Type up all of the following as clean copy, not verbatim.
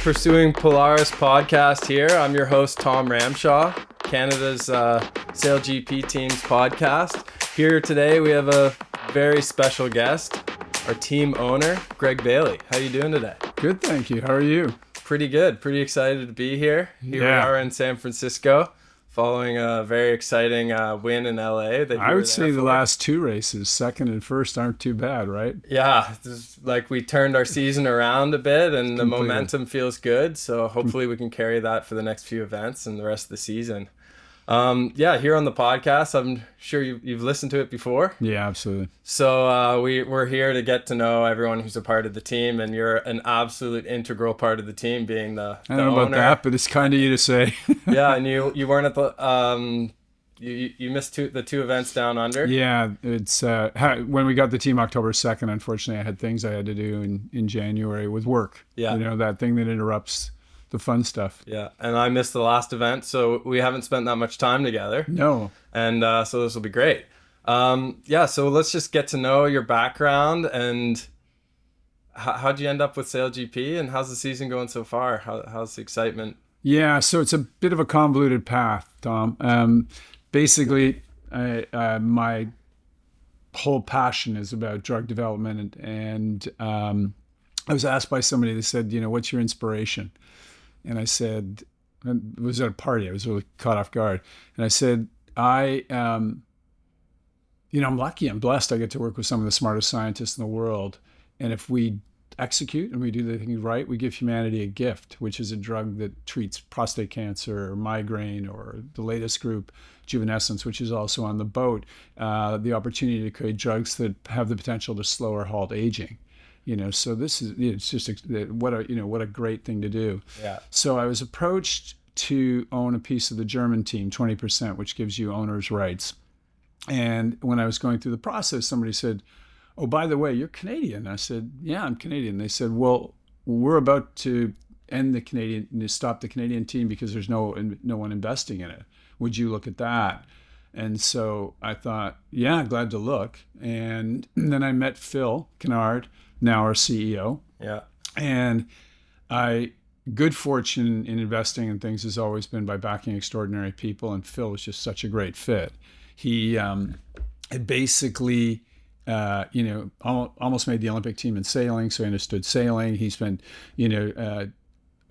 Pursuing Polaris podcast here. I'm your host, Tom Ramshaw, Canada's SailGP Team's podcast. Here today, we have a very special guest, our team owner, Greg Bailey. How you doing today? Good, thank you. How are you? Pretty good. Pretty excited to be here. Here we are in San Francisco, following a very exciting win in LA. I would say the last two races, second and first, aren't too bad, right? Yeah, like we turned our season around a bit and the momentum feels good. So hopefully we can carry that for the next few events and the rest of the season. Here on the podcast, I'm sure you've listened to it before. Yeah, absolutely. So we're here to get to know everyone who's a part of the team, and you're an absolute integral part of the team, being the I don't know owner. about that, but it's kind of you to say. Yeah, and you weren't at the you missed the two events down under. Yeah, it's when we got the team October 2nd. Unfortunately, I had things I had to do in January with work. Yeah, you know, that thing that interrupts the fun stuff. Yeah, and I missed the last event, so we haven't spent that much time together. No. And so this will be great. So let's just get to know your background and how'd you end up with SailGP, and how's the season going so far? How's the excitement? Yeah, so it's a bit of a convoluted path, Tom. Basically, my whole passion is about drug development, and I was asked by somebody that said, you know, what's your inspiration? And I said, it was at a party. I was really caught off guard. And I said, I'm lucky. I'm blessed. I get to work with some of the smartest scientists in the world. And if we execute and we do the things right, we give humanity a gift, which is a drug that treats prostate cancer or migraine, or the latest group, juvenescence, which is also on the boat, the opportunity to create drugs that have the potential to slow or halt aging. You know, so it's just what a great thing to do. Yeah. So I was approached to own a piece of the German team, 20%, which gives you owner's rights. And when I was going through the process, somebody said, "Oh, by the way, you're Canadian." I said, "Yeah, I'm Canadian." They said, "Well, we're about to stop the Canadian team because there's no one investing in it. Would you look at that?" And so I thought, yeah, glad to look. And then I met Phil Kennard, now our CEO. Yeah. And good fortune in investing in things has always been by backing extraordinary people. And Phil was just such a great fit. He had basically, almost made the Olympic team in sailing. So he understood sailing. He spent,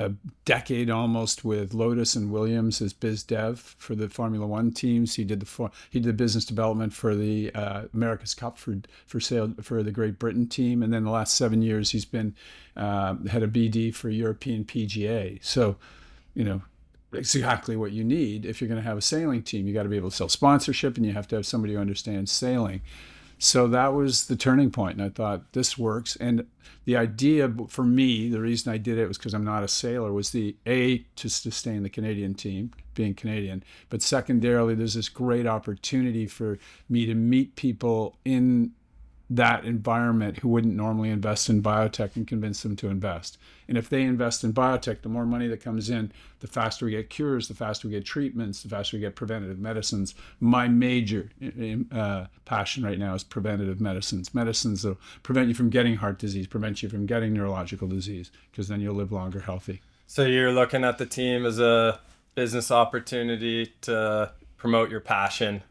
a decade almost with Lotus and Williams as biz dev for the Formula One teams. He did the business development for the America's Cup for the Great Britain team, and then the last 7 years he's been head of BD for European PGA. So, exactly what you need if you're going to have a sailing team. You got to be able to sell sponsorship, and you have to have somebody who understands sailing. So that was the turning point, and I thought, this works. And the idea for me, the reason I did it was because I'm not a sailor, was to sustain the Canadian team, being Canadian. But secondarily, there's this great opportunity for me to meet people in that environment who wouldn't normally invest in biotech and convince them to invest. And if they invest in biotech, the more money that comes in, the faster we get cures, the faster we get treatments, the faster we get preventative medicines. My major passion right now is preventative medicines. Medicines that prevent you from getting heart disease, prevent you from getting neurological disease, because then you'll live longer healthy. So you're looking at the team as a business opportunity to promote your passion,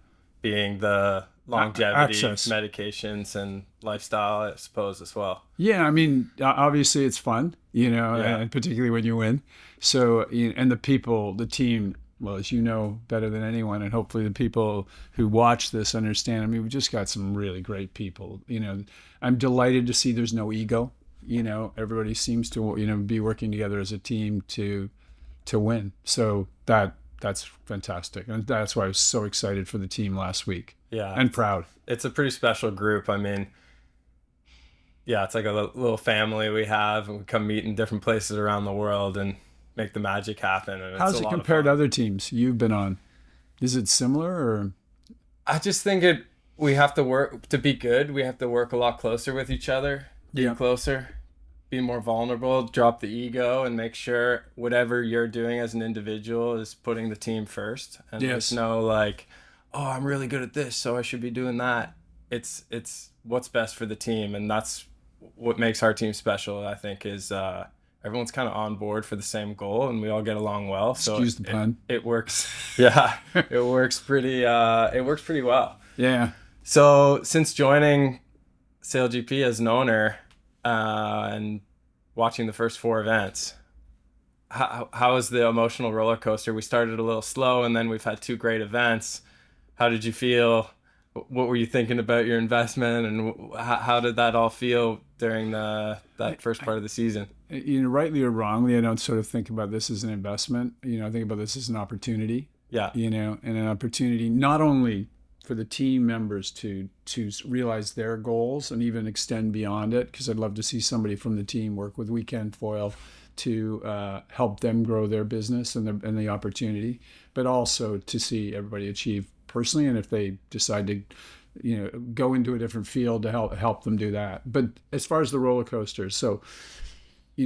being the longevity, medications, and lifestyle, I suppose, as well. Yeah, I mean, obviously it's fun, and particularly when you win. So, and the people, the team, well, as you know better than anyone, and hopefully the people who watch this understand, I mean, we've just got some really great people. I'm delighted to see there's no ego. Everybody seems to, be working together as a team to win. So that's fantastic. And that's why I was so excited for the team last week. Yeah. And proud. It's a pretty special group. I mean, yeah, it's like a little family we have, and we come meet in different places around the world and make the magic happen. And how's it compared to other teams you've been on? Is it similar, or? I just think we have to work to be good. We have to work a lot closer with each other, get closer, be more vulnerable, drop the ego, and make sure whatever you're doing as an individual is putting the team first. And there's no like, oh, I'm really good at this, so I should be doing that. It's what's best for the team, and that's what makes our team special, I think, is everyone's kind of on board for the same goal, and we all get along well. So excuse the pun. It works. Yeah, it works pretty well. Yeah. So since joining SailGP as an owner and watching the first 4 events, how was the emotional roller coaster? We started a little slow, and then we've had 2 great events. How did you feel? What were you thinking about your investment, and how did that all feel during that first part of the season? Rightly or wrongly, I don't sort of think about this as an investment. I think about this as an opportunity. Yeah. And an opportunity not only for the team members to realize their goals and even extend beyond it, because I'd love to see somebody from the team work with Weekend Foil to help them grow their business and the opportunity, but also to see everybody achieve personally, and if they decide to go into a different field, to help them do that. But as far as the roller coasters, so as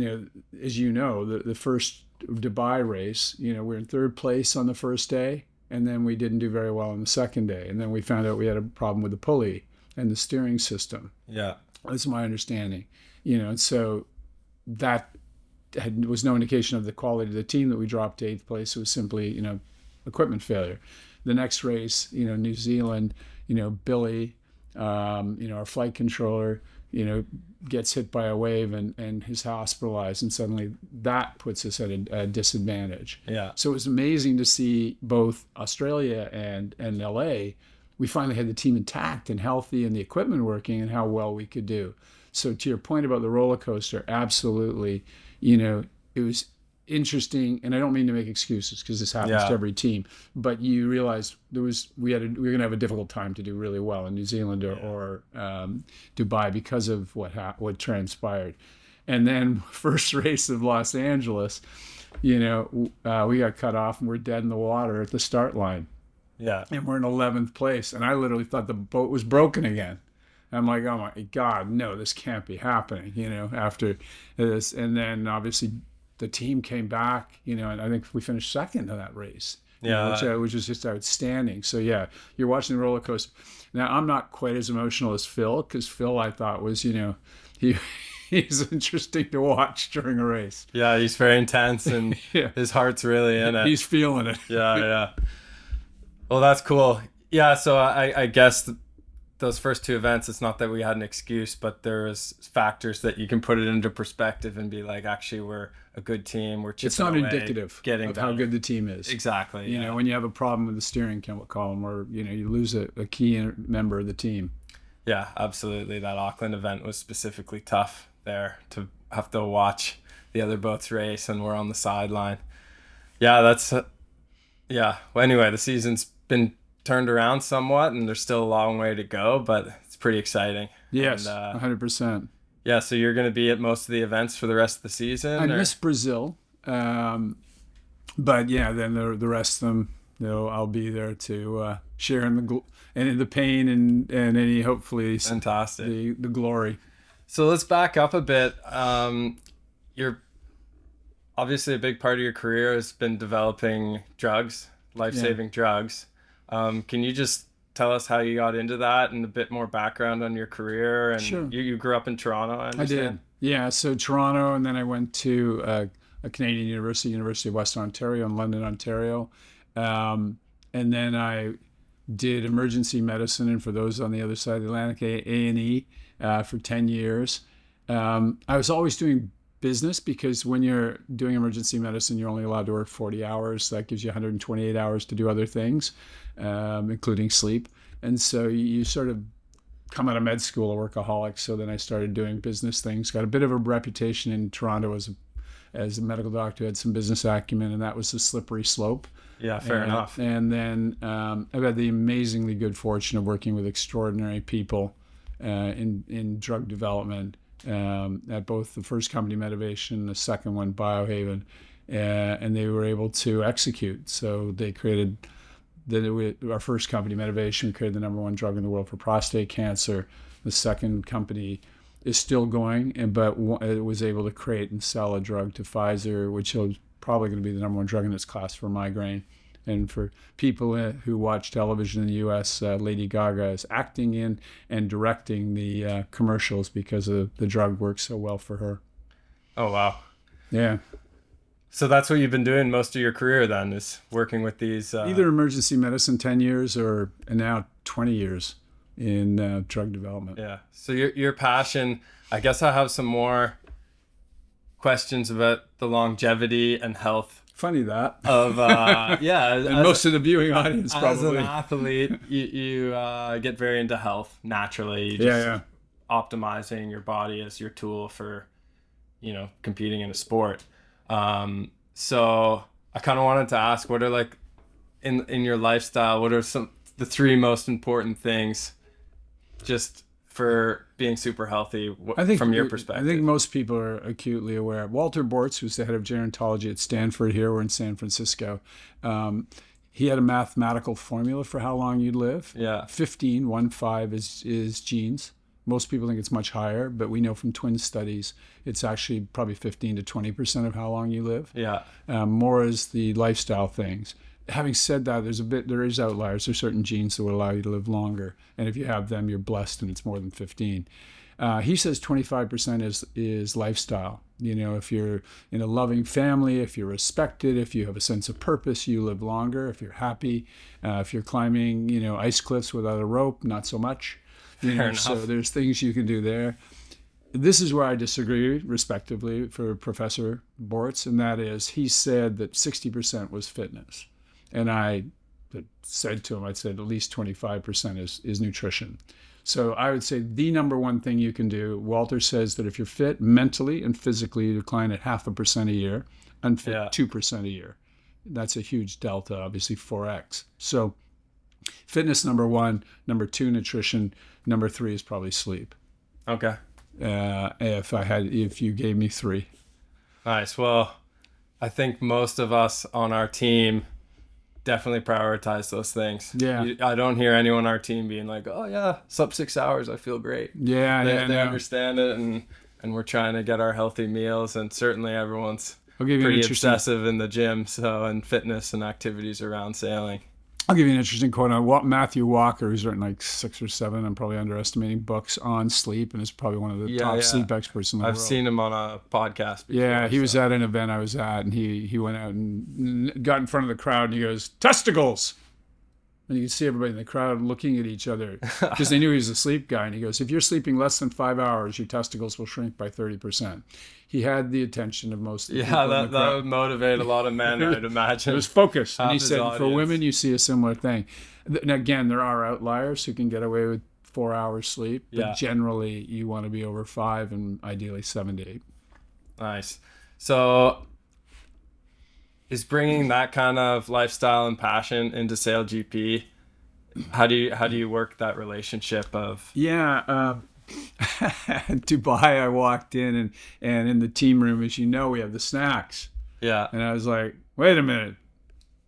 the first Dubai race, we're in 3rd place on the first day, and then we didn't do very well on the second day, and then we found out we had a problem with the pulley and the steering system. Yeah, that's my understanding. And so that was no indication of the quality of the team that we dropped to 8th place. It was simply equipment failure. The next race, New Zealand, Billy, our flight controller, gets hit by a wave and is hospitalized, and suddenly that puts us at a disadvantage. Yeah. So it was amazing to see both Australia and LA. We finally had the team intact and healthy and the equipment working, and how well we could do. So to your point about the roller coaster, absolutely, it was interesting, and I don't mean to make excuses, because this happens to every team, but you realize we were going to have a difficult time to do really well in New Zealand or Dubai because of what transpired. And then first race of Los Angeles, we got cut off and we're dead in the water at the start line. Yeah. And we're in 11th place, and I literally thought the boat was broken again. I'm like, oh my God, no, this can't be happening, after this. And then obviously the team came back, and I think we finished 2nd in that race, which was just outstanding. So yeah, you're watching the roller coaster. Now I'm not quite as emotional as Phil, because Phil, I thought, was, he's interesting to watch during a race. Yeah, he's very intense, and his heart's really in it. He's feeling it. Yeah. Well, that's cool. Yeah, so I guess those first 2 events, it's not that we had an excuse, but there was factors that you can put it into perspective and be like, actually, we're a good team. We're chipping away, indicative of how good the team is. Exactly. When you have a problem with the steering column, or you lose a key member of the team. Yeah, absolutely. That Auckland event was specifically tough there, to have to watch the other boats race and we're on the sideline. Yeah, that's well, anyway, the season's been turned around somewhat, and there's still a long way to go, but it's pretty exciting. Yes, 100%. Yeah, so you're going to be at most of the events for the rest of the season? I miss Brazil, but yeah, then the rest of them, I'll be there to share in the pain and any, hopefully, fantastic, the glory. So let's back up a bit. You're obviously, a big part of your career has been developing drugs, life-saving drugs. Can you just tell us how you got into that and a bit more background on your career? And sure. You grew up in Toronto, I understand? I did. Yeah, so Toronto, and then I went to a Canadian university, University of Western Ontario in London, Ontario. And then I did emergency medicine, and for those on the other side of the Atlantic, A&E for 10 years. I was always doing business, because when you're doing emergency medicine, you're only allowed to work 40 hours. That gives you 128 hours to do other things, including sleep. And so you sort of come out of med school a workaholic. So then I started doing business things, got a bit of a reputation in Toronto as a medical doctor, had some business acumen, and that was a slippery slope. Yeah, fair enough. And then I've had the amazingly good fortune of working with extraordinary people in drug development, at both the first company, Medivation, the second one, Biohaven, and they were able to execute. So they created our first company, Medivation, created the #1 drug in the world for prostate cancer. The second company is still going, but it was able to create and sell a drug to Pfizer, which is probably going to be the #1 drug in its class for migraine. And for people who watch television in the U.S., Lady Gaga is acting in and directing the commercials because the drug works so well for her. Oh, wow. Yeah. So that's what you've been doing most of your career then, is working with these... Either emergency medicine, 10 years, or now 20 years in drug development. Yeah. So your passion, I guess I have some more questions about the longevity and health Funny that. of yeah, and most of the viewing audience probably. As an athlete, you get very into health naturally. You just optimizing your body as your tool for, competing in a sport. So I kind of wanted to ask, what are, like, in your lifestyle, what are the three most important things just for being super healthy, from your perspective? I think most people are acutely aware. Walter Bortz, who's the head of gerontology at Stanford, here we're in San Francisco, he had a mathematical formula for how long you'd live. Yeah. 15 is genes. Most people think it's much higher, but we know from twin studies it's actually probably 15 to 20% of how long you live. Yeah. More is the lifestyle things. Having said that, there is outliers. There's certain genes that will allow you to live longer, and if you have them, you're blessed, and it's more than 15. He says 25% is lifestyle. If you're in a loving family, if you're respected, if you have a sense of purpose, you live longer. If you're happy, if you're climbing, ice cliffs without a rope, not so much. So there's things you can do there. This is where I disagree, respectively, for Professor Bortz, and that is, he said that 60% was fitness. And I said to him, I'd said at least 25% is nutrition. So I would say the number one thing you can do, Walter says that if you're fit mentally and physically, you decline at 0.5% a year, unfit 2% a year. That's a huge delta, obviously 4x. So fitness, number one. Number two, nutrition. Number three is probably sleep. Okay. If you gave me three. Nice. Well, I think most of us on our team definitely prioritize those things. Yeah. I don't hear anyone on our team being like, oh yeah, sub 6 hours, I feel great. Yeah. They understand it, and we're trying to get our healthy meals, and certainly everyone's pretty obsessive in the gym, and fitness and activities around sailing. I'll give you an interesting quote on Matthew Walker, who's written like 6 or 7, I'm probably underestimating, books on sleep, and is probably one of the top sleep experts in the world. I've seen him on a podcast before. Yeah, he was at an event I was at, and he went out and got in front of the crowd, and he goes, "Testicles!" And you can see everybody in the crowd looking at each other, because they knew he was a sleep guy. And he goes, if you're sleeping less than 5 hours, your testicles will shrink by 30%. He had the attention of most people. Yeah, that would motivate a lot of men, I'd imagine. It was focused. And he said, for women, you see a similar thing. And again, there are outliers who can get away with 4 hours sleep, but generally you want to be over 5 and ideally 7 to 8. Nice. So is bringing that kind of lifestyle and passion into SailGP, how do you work that relationship of... Dubai, I walked in and in the team room, as you know, we have the snacks. Yeah. And I was like, wait a minute.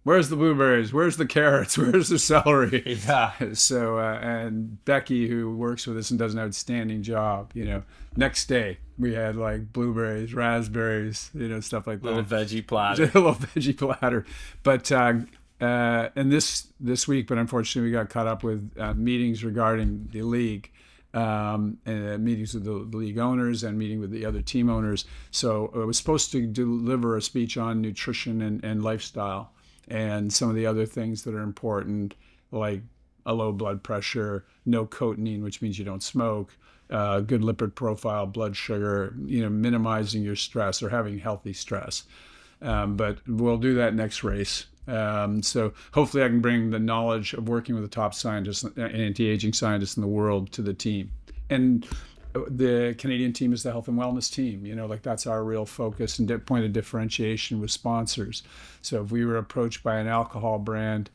Where's the blueberries? Where's the carrots? Where's the celery? Yeah. So, and Becky, who works with us and does an outstanding job, next day we had like blueberries, raspberries, stuff like that. Little veggie platter. A little veggie platter. But, and this week, but unfortunately we got caught up with meetings regarding the league. And meetings with the league owners and meeting with the other team owners. So I was supposed to deliver a speech on nutrition and lifestyle and some of the other things that are important, like a low blood pressure, no cotinine, which means you don't smoke, good lipid profile, blood sugar, minimizing your stress or having healthy stress. But we'll do that next race. So hopefully I can bring the knowledge of working with the top scientists, anti-aging scientists in the world to the team. And the Canadian team is the health and wellness team. That's our real focus and point of differentiation with sponsors. So if we were approached by an alcohol brand,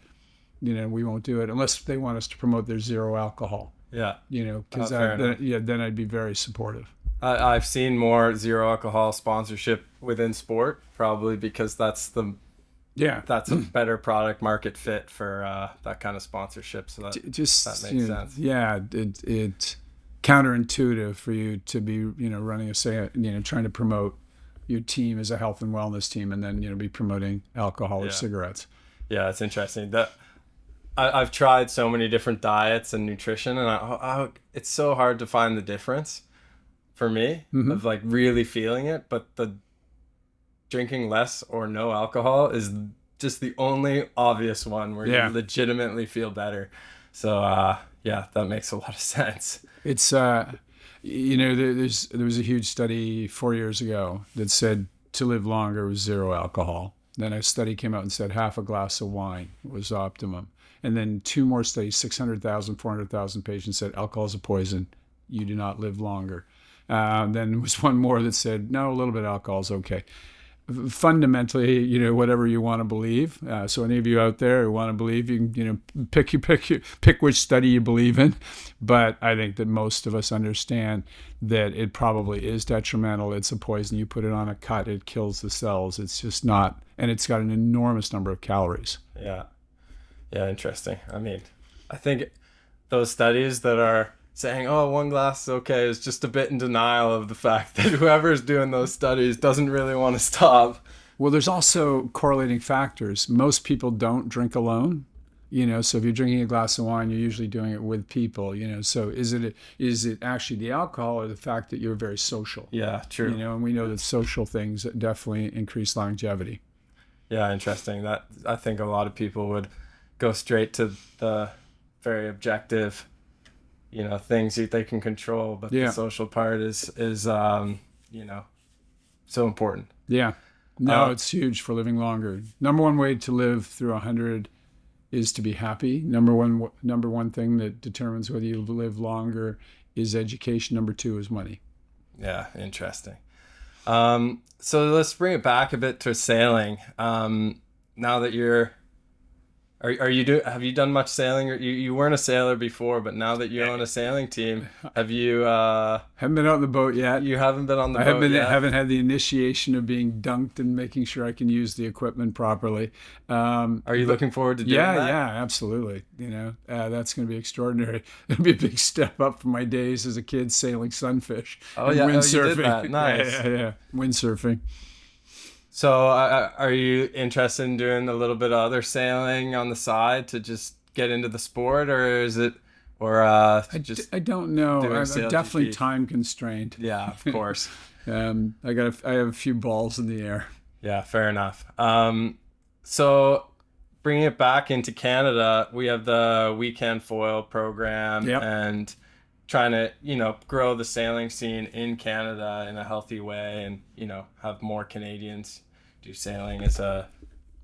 we won't do it unless they want us to promote their zero alcohol. Yeah. Because then I'd be very supportive. I've seen more zero alcohol sponsorship within sport, probably because that's a better product market fit for that kind of sponsorship. So that makes sense. Yeah, it's counterintuitive for you to be running trying to promote your team as a health and wellness team, and then be promoting alcohol or cigarettes. Yeah, it's interesting. I've tried so many different diets and nutrition, and it's so hard to find the difference for me of like really feeling it, but drinking less or no alcohol is just the only obvious one where you legitimately feel better. So yeah, that makes a lot of sense. It's you know, there was a huge study 4 years ago that said to live longer was 0 alcohol. Then a study came out and said half a glass of wine was optimum. And then 2 more studies, 600,000, 400,000 patients said alcohol is a poison. You do not live longer. Then there was one more that said, no, a little bit of alcohol is okay. Fundamentally, you know, whatever you want to believe. So any of you out there who want to believe, you can, you know, pick which study you believe in. But I think that most of us understand that it probably is detrimental. It's a poison. You put it on a cut, it kills the cells. It's just not, and it's got an enormous number of calories. Yeah. Yeah, interesting. I mean, I think those studies that are saying, oh, 1 glass is okay, is just a bit in denial of the fact that whoever's doing those studies doesn't really want to stop. Well, there's also correlating factors. Most people don't drink alone, you know, so if you're drinking a glass of wine, you're usually doing it with people, you know, so is it actually the alcohol or the fact that you're very social? Yeah, true. You know, and we know that social things definitely increase longevity. Yeah, interesting. That I think a lot of people would go straight to the very objective, you know, things that they can control, but the social part is you know, so important. Yeah. No, it's huge for living longer. Number one way to live through 100 is to be happy. Number one thing that determines whether you live longer is education. Number 2 is money. Yeah, interesting. So let's bring it back a bit to sailing. Now that you're have you done much sailing? You weren't a sailor before, but now that you're on a sailing team, have you haven't been on the boat yet. You haven't been on the boat yet? I haven't had the initiation of being dunked and making sure I can use the equipment properly. Are you looking forward to doing that? Yeah, absolutely. You know, that's going to be extraordinary. It'll be a big step up from my days as a kid sailing sunfish. And windsurfing. You did that. Nice. Yeah. Windsurfing. So are you interested in doing a little bit of other sailing on the side to just get into the sport, or is it, I don't know. I'm definitely time constrained. Yeah, of course. I have a few balls in the air. Yeah, fair enough. So bringing it back into Canada, we have the Weekend Foil program and trying to, you know, grow the sailing scene in Canada in a healthy way, and, you know, have more Canadians do sailing as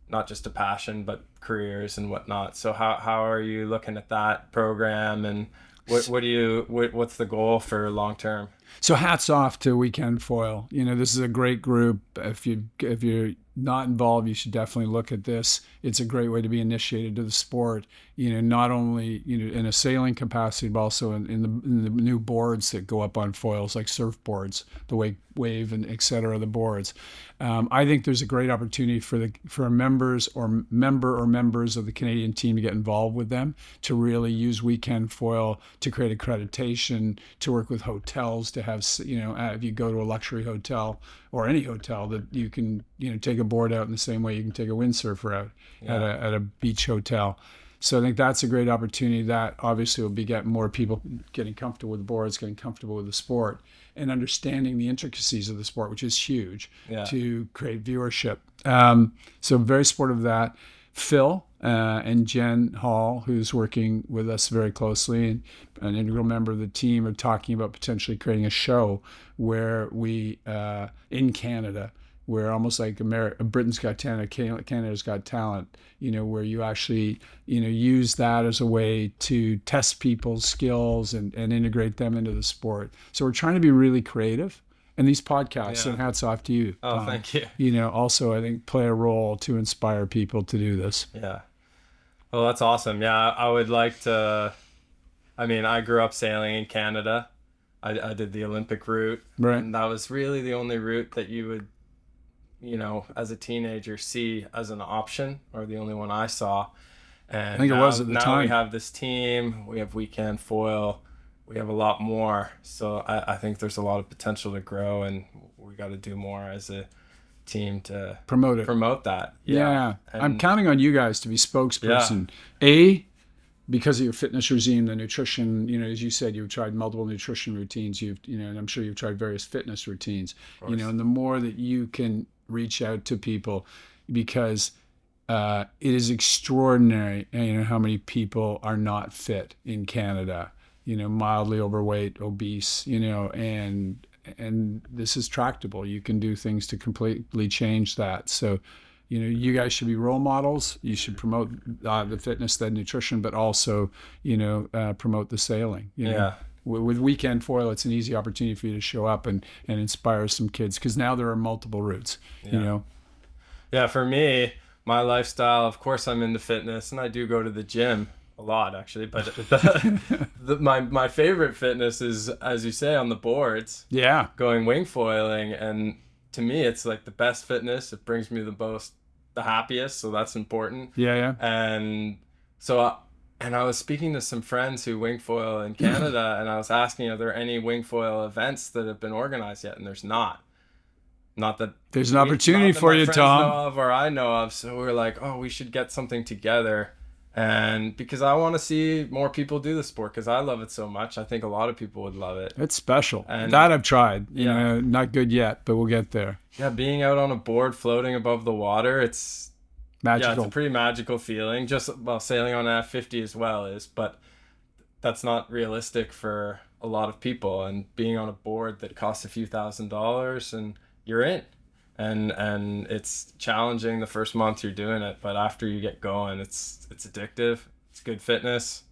not just a passion, but careers and whatnot. So how are you looking at that program, and what's the goal for long term? So hats off to Weekend Foil. You know, this is a great group. If you're not involved, you should definitely look at this. It's a great way to be initiated to the sport. You know, not only, you know, in a sailing capacity, but also in the new boards that go up on foils, like surfboards, the wave and et cetera, the boards. I think there's a great opportunity for members or members of the Canadian team to get involved with them, to really use Weekend Foil to create accreditation, to work with hotels, to have, you know, if you go to a luxury hotel or any hotel, that you can, you know, take a board out in the same way you can take a windsurfer out at a beach hotel. So I think that's a great opportunity. That obviously will be getting more people getting comfortable with boards, getting comfortable with the sport, and understanding the intricacies of the sport, which is huge to create viewership. So very supportive of that. Phil and Jen Hall, who's working with us very closely and an integral member of the team, are talking about potentially creating a show where we, in Canada, where almost like Britain's Got Talent, Canada's Got Talent, you know, where you actually, you know, use that as a way to test people's skills and integrate them into the sport. So we're trying to be really creative. And these podcasts, and hats off to you. Oh, thank you. You know, also, I think, play a role to inspire people to do this. Yeah. Well, that's awesome. Yeah, I would like to, I mean, I grew up sailing in Canada. I did the Olympic route. Right. And that was really the only route that you would, you know, as a teenager see as an option, or the only one I saw. And I think it was at the time. Now we have this team, we have Weekend Foil, we have a lot more. So I think there's a lot of potential to grow, and we got to do more as a team to promote that. Yeah. I'm counting on you guys to be spokesperson. Yeah. Because of your fitness regime, the nutrition, you know, as you said, you've tried multiple nutrition routines, and I'm sure you've tried various fitness routines, you know, and the more that you can reach out to people, because it is extraordinary, how many people are not fit in Canada, mildly overweight, obese, and this is tractable. You can do things to completely change that. So, you guys should be role models. You should promote the fitness, the nutrition, but also, promote the sailing. Yeah. With Weekend Foil, it's an easy opportunity for you to show up and inspire some kids, because now there are multiple routes. Yeah, for me, my lifestyle, of course, I'm into fitness, and I do go to the gym a lot, actually. But my favorite fitness is, as you say, on the boards. Yeah. Going wing foiling, and to me, it's like the best fitness. It brings me the happiest, so that's important. Yeah. And so, and I was speaking to some friends who wing foil in Canada, and I was asking, are there any wing foil events that have been organized yet? And there's not. Not that there's an opportunity for you, Tom. Know of, or I know of. So we're like, we should get something together, and because I want to see more people do the sport, because I love it so much. I think a lot of people would love it. It's special. And that I've tried. Not good yet, but we'll get there. Yeah, being out on a board floating above the water, it's magical. Yeah, it's a pretty magical feeling. Sailing on an F50 as well is, but that's not realistic for a lot of people. And being on a board that costs a few $1,000s, and you're in, and it's challenging the first month you're doing it, but after you get going, it's addictive. It's good fitness.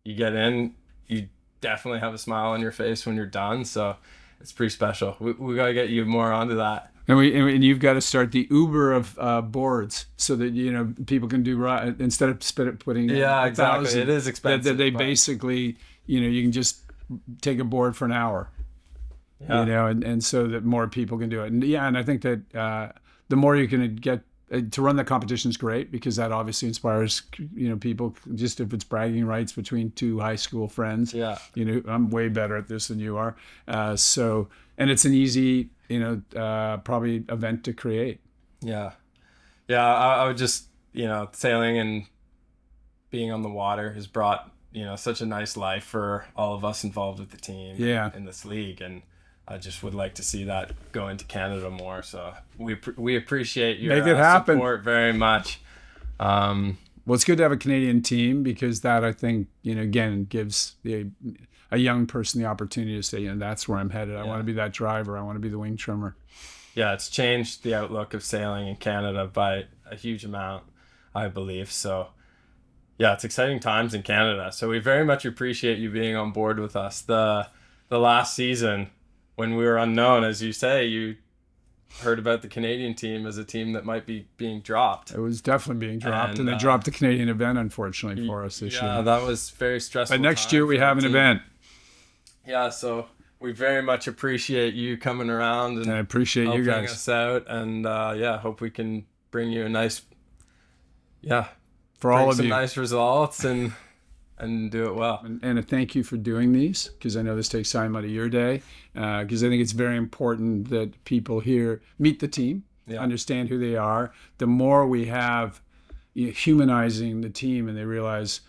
You get in, you definitely have a smile on your face when you're done. So it's pretty special. We gotta get you more onto that. And you've got to start the Uber of boards, so that people can do right instead of putting exactly. It is expensive. That they basically you can just take a board for an hour. Yeah. And so that more people can do it. And I think that the more you can get to run the competition is great, because that obviously inspires people. Just if it's bragging rights between two high school friends. Yeah. I'm way better at this than you are. And it's an easy probably event to create. Yeah. I would just sailing and being on the water has brought such a nice life for all of us involved with the team. Yeah. In this league, and I just would like to see that go into Canada more. So we appreciate your support very much. Well, it's good to have a Canadian team, because that, I think, again, gives a young person the opportunity to say, that's where I'm headed. I want to be that driver. I want to be the wing trimmer. Yeah, it's changed the outlook of sailing in Canada by a huge amount, I believe. So, yeah, it's exciting times in Canada. So we very much appreciate you being on board with us. The last season, when we were unknown, as you say, you heard about the Canadian team as a team that might be being dropped. It was definitely being dropped, and they dropped the Canadian event, unfortunately, for us this year. Yeah, that was very stressful. But next year we have an event. Yeah, so we very much appreciate you coming around, and I appreciate you guys helping us out, and hope we can bring you a nice, for all of some you, nice results and do it well. And a thank you for doing these, because I know this takes time out of your day, because I think it's very important that people here meet the team, understand who they are. The more we have humanizing the team, and they realize,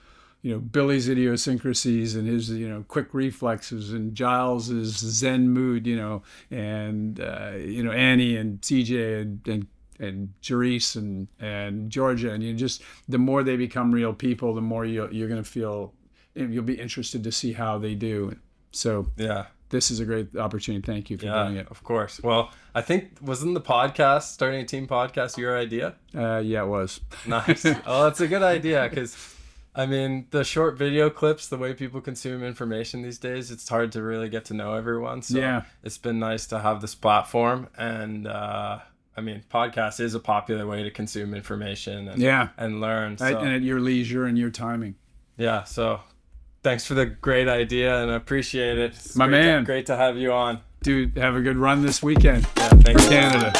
Billy's idiosyncrasies and his, quick reflexes, and Giles's Zen mood, and Annie and CJ and Jerice and Georgia, and just the more they become real people, the more you're going to feel, you'll be interested to see how they do. So this is a great opportunity. Thank you for doing it. Of course. Well, I think, wasn't the starting a team podcast your idea? Yeah, it was. Nice. Oh, that's a good idea, because the short video clips, the way people consume information these days, it's hard to really get to know everyone. So it's been nice to have this platform, and podcast is a popular way to consume information and learn. So. And at your leisure and your timing. Yeah, so thanks for the great idea, and I appreciate it. It's great to Dude, have a good run this weekend. Yeah, thanks for Canada.